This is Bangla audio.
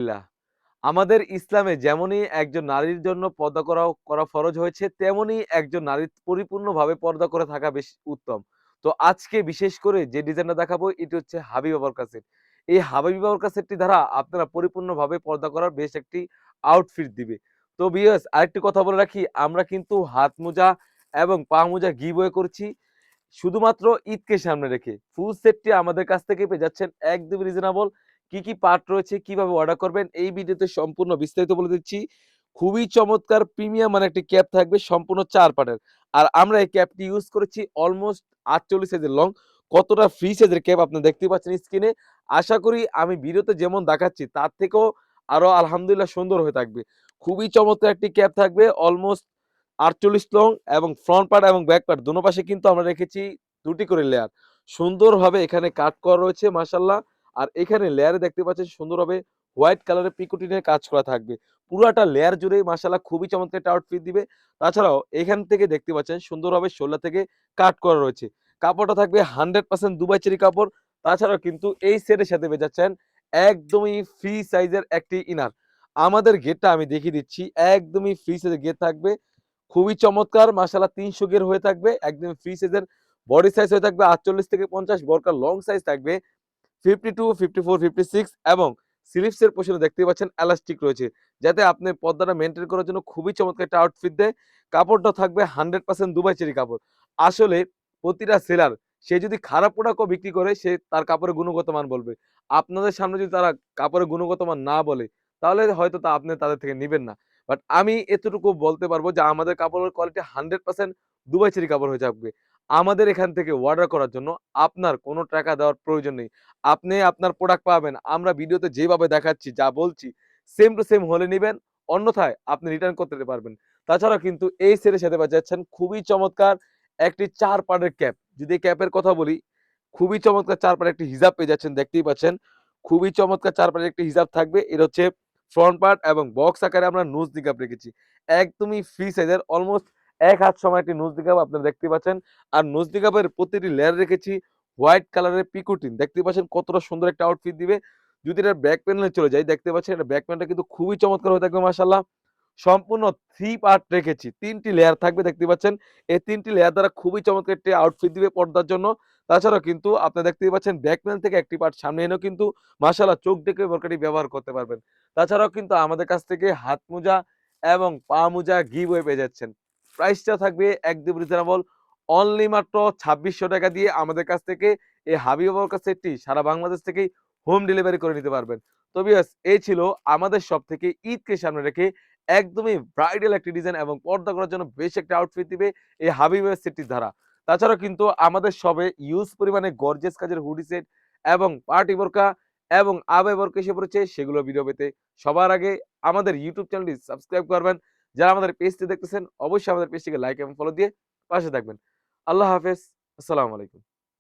আলহামদুলিল্লাহ। আমাদের ইসলামে যেমনই একজন নারীর জন্য পর্দা করা ফরজ হয়েছে, তেমনই একজন নারীর পরিপূর্ণভাবে পর্দা করে থাকা বেশ উত্তম। তো আজকে বিশেষ করে যে ডিজাইনটা দেখাবো এটি হচ্ছে হাবিবা বরকা সেট। এই হাবিবা বরকা সেটটি দ্বারা আপনারা পরিপূর্ণভাবে পর্দা করার বেশ একটি আউটফিট দিবে। তো ভিউয়ার্স আরেকটি কথা বলে রাখি, আমরা কিন্তু হাত মোজা এবং পা মোজা গিভওয়ে করছি শুধুমাত্র ঈদকে সামনে রেখে। ফুল সেটটি আমাদের কাছ থেকে পেয়ে যাচ্ছেন একদমই রিজনেবল। কি পার্ট রয়েছে, কিভাবে অর্ডার করবেন এই ভিডিওতে সম্পূর্ণ বিস্তারিত বলে দিচ্ছি। খুবই চমৎকার প্রিমিয়াম মানে একটি ক্যাপ থাকবে সম্পূর্ণ ৪ পার্টের। আর আমরা এই ক্যাপটি ইউজ করেছি অলমোস্ট ৪৮ সাইজের লং। কতটা ফ্রি সাইজের ক্যাপ আপনারা দেখতেই পাচ্ছেন স্ক্রিনে। আশা করি আমি ভিডিওতে যেমন দেখাচ্ছি তার থেকেও আরো আলহামদুলিল্লাহ সুন্দর হয়ে থাকবে। খুবই চমৎকার একটি ক্যাপ থাকবে অলমোস্ট ৪৮ লং এবং ফ্রন্ট পার্ট এবং ব্যাক পার্ট দোনো পাশে কিন্তু আমরা রেখেছি ২ টি করে লেয়ার। সুন্দরভাবে এখানে কাট করা রয়েছে মাশাআল্লাহ। আর এখানে লেয়ারে দেখতে পাচ্ছেন সুন্দরভাবে হোয়াইট কালারের পিকোটিনের কাজ করা থাকবে। পুরাটা লেয়ার জুড়েই মাশাআল্লাহ খুবই চমৎকার একটা আউটফিট দিবে। তাছাড়াও এখান থেকে দেখতে পাচ্ছেন সুন্দরভাবে শোল্ডার থেকে কাট করা রয়েছে। কাপড়টা থাকবে 100% দুবাই চেরি কাপড়। তাছাড়াও কিন্তু এই সেটের সাথে পেয়ে যাচ্ছেন একদমই ফ্রি সাইজের একটি ইনার। আমাদের গেটটা আমি দেখিয়ে দিচ্ছি। একদমই ফ্রি সাইজের গেট থাকবে। খুবই চমৎকার মাশাআল্লাহ ৩০০ গের হয়ে থাকবে। একদম ফ্রি সাইজের বডি সাইজ হয়ে থাকবে ৪৮ থেকে ৫০, বরকার লং সাইজ থাকবে 52, 54, 56 এবং স্লিভস এর পোরশনে দেখতেই পাচ্ছেন এলাস্টিক রয়েছে। যাতে আপনার পর্দাটা মেইনটেইন করার জন্য খুবই চমৎকার একটা আউটফিট দেয়। কাপড়টা থাকবে 100% দুবাই চেরি কাপড়। আসলে প্রতিটা সেলার সে যদি খারাপ প্রোডাক্টও বিক্রি করে সে তার কাপড়ের গুণগত মান বলবে। আপনাদের সামনে যদি তারা কাপড়ের গুণগত মান না বলে তাহলে হয়তো আপনি তাদের থেকে নিবেন না। বাট আমি এতটুকু বলতে পারবো যে আমাদের কাপড়ের কোয়ালিটি 100% দুবাই চেরি কাপড় হয়ে থাকবে। আমাদের এখান থেকে অর্ডার করার জন্য আপনার কোনো টাকা দেওয়ার প্রয়োজন নেই। আপনি আপনার প্রোডাক্ট পাবেন। আমরা ভিডিওতে যেভাবে দেখাচ্ছি, যা বলছি সেম টু সেম হলে নিবেন। অন্যথায় আপনি রিটার্ন করতে পারবেন। তাছাড়াও কিন্তু এই সেটের সাথে পেয়ে যাচ্ছেন খুবই চমৎকার একটি ৪ পার্টের ক্যাপ। যদি ক্যাপের কথা বলি, খুবই চমৎকার ৪ পার্টের একটি হিজাব পেয়ে যাচ্ছেন দেখতেই পাচ্ছেন। খুবই চমৎকার ৪ পার্টের একটি হিজাব থাকবে। এটা হচ্ছে ফ্রন্ট পার্ট এবং বক্স আকারে আমরা নোজ নিকাব রেখেছি। একদমই ফ্রি সাইজের অলমোস্ট ১ হাত সমান একটি নোজ নিকাব আপনারা দেখতেই পাচ্ছেন। আর নোজ নিকাবের প্রতিটি লেয়ার রেখেছি হোয়াইট কালারের পিকোটিন। দেখতে পাচ্ছেন কতটা সুন্দর একটা আউটফিট দিবে। যদি এটার ব্যাক প্যানেলে চলে যাই, দেখতে পাচ্ছেন এটা ব্যাক প্যানেলটা কিন্তু খুবই চমৎকার হয়ে থাকবে মাশাআল্লাহ। সম্পূর্ণ 3 পার্ট রেখেছি। ৩ টি লেয়ার থাকবে দেখতে পাচ্ছেন। এই ৩ টি লেয়ার দ্বারা খুবই চমৎকার একটি আউটফিট দিবে পর্দার জন্য। তাছাড়াও কিন্তু আপনারা দেখতেই পাচ্ছেন ব্যাক প্যানেল থেকে একটি পার্ট সামনে এনেও কিন্তু মাশাআল্লাহ চোখ ডেকে বোরকাটি ব্যবহার করতে পারবেন। তাছাড়াও কিন্তু আমাদের কাছ থেকে হাত মোজা এবং পা মোজা গিভওয়ে পেয়ে যাচ্ছেন। প্রাইসটা থাকবে একদম রিজনেবল। অনলি মাত্র ৳২৬০০ দিয়ে আমাদের কাছ থেকে এই হাবিবা বরকা সেটটি সারা বাংলাদেশ থেকেই হোম ডেলিভারি করে নিতে পারবেন। তো ভিউয়ার্স এই ছিল আমাদের শপ থেকে ঈদকে সামনে রেখে একদমই ব্রাইডাল একটি ডিজাইন এবং পর্দা করার জন্য বেশ একটা আউটফিট দিবে এই হাবিবা সেটটির ধারা। তাছাড়াও কিন্তু আমাদের শপে ইউজ পরিমাণে গর্জিয়াস কাজের হুডি সেট এবং পার্টি বোরকা এবং আবে বোরকা এসে পড়েছে, সেগুলো ভিডিও পেতে সবার আগে আমাদের ইউটিউব চ্যানেলটি সাবস্ক্রাইব করবেন। যারা আমাদের পেজটি দেখতেছেন অবশ্যই আমাদের পেজটিকে লাইক এবং ফলো দিয়ে পাশে থাকবেন। আল্লাহ হাফেজ। আসসালামু আলাইকুম।